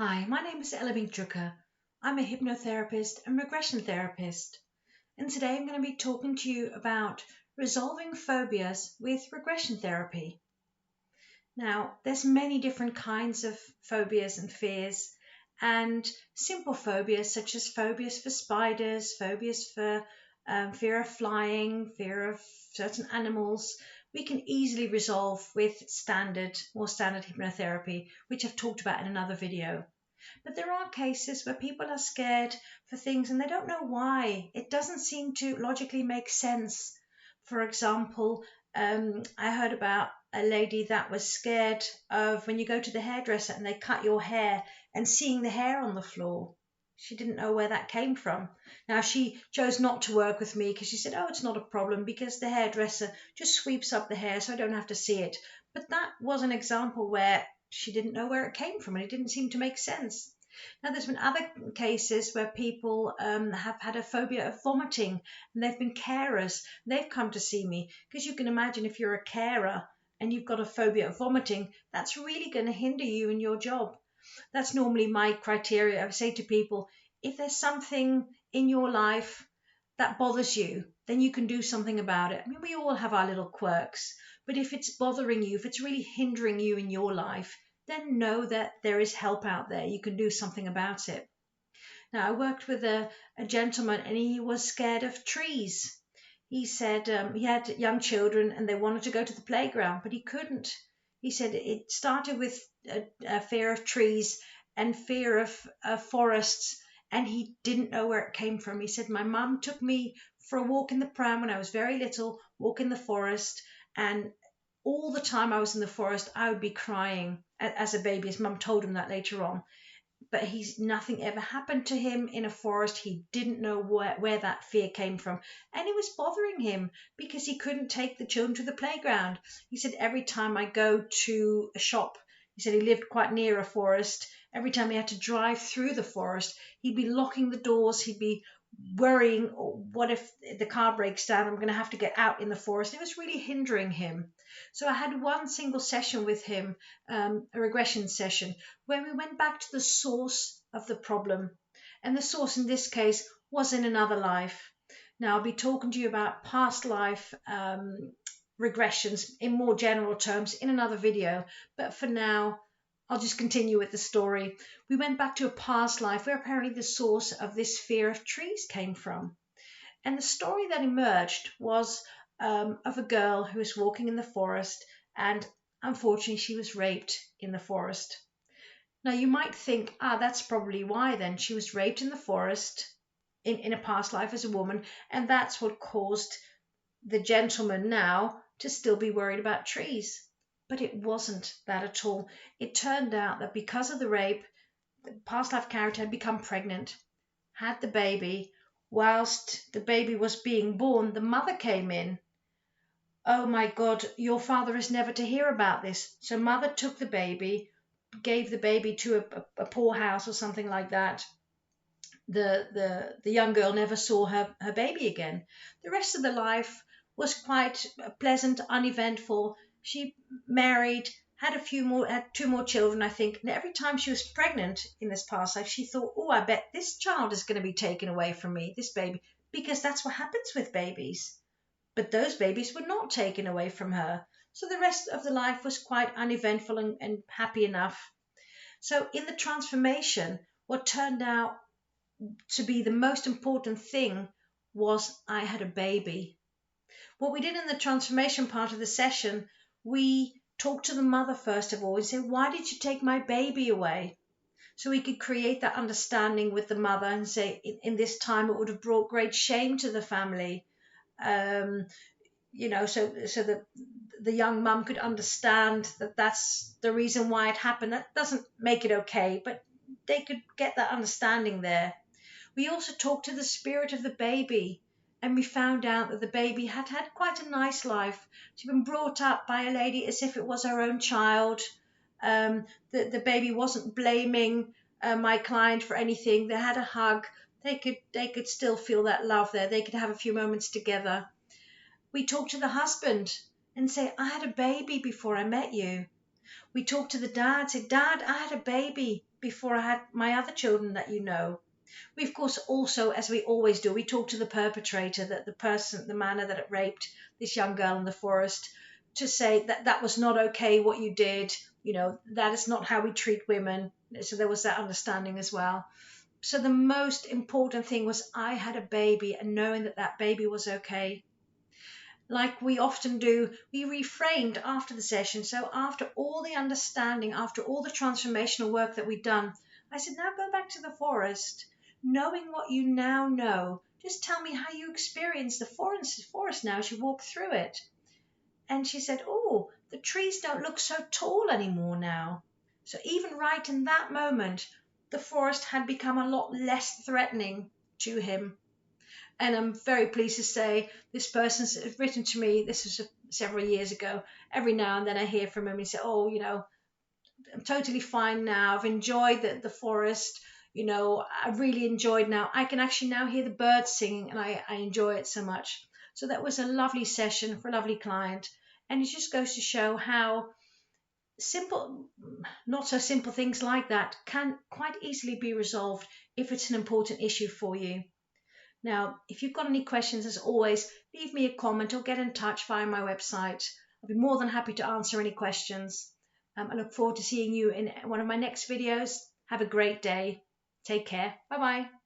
Hi, my name is Ella Drucker. I'm a hypnotherapist and regression therapist. And today I'm going to be talking to you about resolving phobias with regression therapy. Now, there's many different kinds of phobias and fears, and simple phobias such as phobias for spiders, phobias for fear of flying, fear of certain animals, we can easily resolve with more standard hypnotherapy, which I've talked about in another video. But there are cases where people are scared for things and they don't know why. It doesn't seem to logically make sense. For example, I heard about a lady that was scared of when you go to the hairdresser and they cut your hair and seeing the hair on the floor. She didn't know where that came from. Now, she chose not to work with me because she said, oh, it's not a problem because the hairdresser just sweeps up the hair so I don't have to see it. But that was an example where she didn't know where it came from and it didn't seem to make sense. Now, there's been other cases where people have had a phobia of vomiting and they've been carers. They've come to see me because you can imagine if you're a carer and you've got a phobia of vomiting, that's really going to hinder you in your job. That's normally my criteria. I say to people, if there's something in your life that bothers you, then you can do something about it. I mean, we all have our little quirks, but if it's bothering you, if it's really hindering you in your life, then know that there is help out there. You can do something about it. Now, I worked with a gentleman and he was scared of trees. He said he had young children and they wanted to go to the playground, but he couldn't. He said it started with a fear of trees and fear of forests, and he didn't know where it came from. He said, my mum took me for a walk in the pram when I was very little, walk in the forest, and all the time I was in the forest, I would be crying as a baby. His mum told him that later on, but nothing ever happened to him in a forest. He didn't know where that fear came from, and it was bothering him because he couldn't take the children to the playground. He said every time I go to a shop, he said he lived quite near a forest. Every time he had to drive through the forest, he'd be locking the doors. He'd be worrying, oh, what if the car breaks down? I'm going to have to get out in the forest. It was really hindering him. So I had one single session with him, a regression session, where we went back to the source of the problem. And the source in this case was in another life. Now, I'll be talking to you about past life regressions in more general terms in another video. But for now, I'll just continue with the story. We went back to a past life where apparently the source of this fear of trees came from. And the story that emerged was of a girl who was walking in the forest, and unfortunately, she was raped in the forest. Now, you might think, that's probably why then she was raped in the forest in a past life as a woman, and that's what caused the gentleman now to still be worried about trees. But it wasn't that at all. It turned out that because of the rape, the past life character had become pregnant, had the baby. Whilst the baby was being born, the mother came in. Oh my God, your father is never to hear about this. So mother took the baby, gave the baby to a poorhouse or something like that. The young girl never saw her baby again. The rest of the life was quite pleasant, uneventful. She married, had two more children, I think. And every time she was pregnant in this past life, she thought, oh, I bet this child is going to be taken away from me, this baby, because that's what happens with babies. But those babies were not taken away from her. So the rest of the life was quite uneventful and happy enough. So in the transformation, what turned out to be the most important thing was I had a baby. What we did in the transformation part of the session, we talked to the mother first of all and said, why did you take my baby away? So we could create that understanding with the mother and say, in this time, it would have brought great shame to the family. Um, so that the young mum could understand that that's the reason why it happened. That doesn't make it okay, but they could get that understanding there. We also talked to the spirit of the baby, and we found out that the baby had had quite a nice life. She'd been brought up by a lady as if it was her own child. The baby wasn't blaming my client for anything. They had a hug. They could still feel that love there. They could have a few moments together. We talked to the husband and say, I had a baby before I met you. We talked to the dad, said, Dad, I had a baby before I had my other children that you know. We, of course, also, as we always do, we talk to the perpetrator, that the person, the man that had raped this young girl in the forest, to say that that was not okay what you did. That is not how we treat women. So there was that understanding as well. So the most important thing was I had a baby, and knowing that that baby was okay. Like we often do, we reframed after the session. So after all the understanding, after all the transformational work that we'd done, I said, now go back to the forest. Knowing what you now know, just tell me how you experience the forest now as you walk through it. And she said, oh, the trees don't look so tall anymore now. So even right in that moment, the forest had become a lot less threatening to him. And I'm very pleased to say this person's written to me, this was several years ago. Every now and then I hear from him and say, oh, I'm totally fine now. I've enjoyed the forest. I really enjoyed now. I can actually now hear the birds singing, and I enjoy it so much. So that was a lovely session for a lovely client. And it just goes to show how simple, not so simple things like that can quite easily be resolved if it's an important issue for you. Now, if you've got any questions, as always, leave me a comment or get in touch via my website. I'll be more than happy to answer any questions. I look forward to seeing you in one of my next videos. Have a great day. Take care. Bye bye.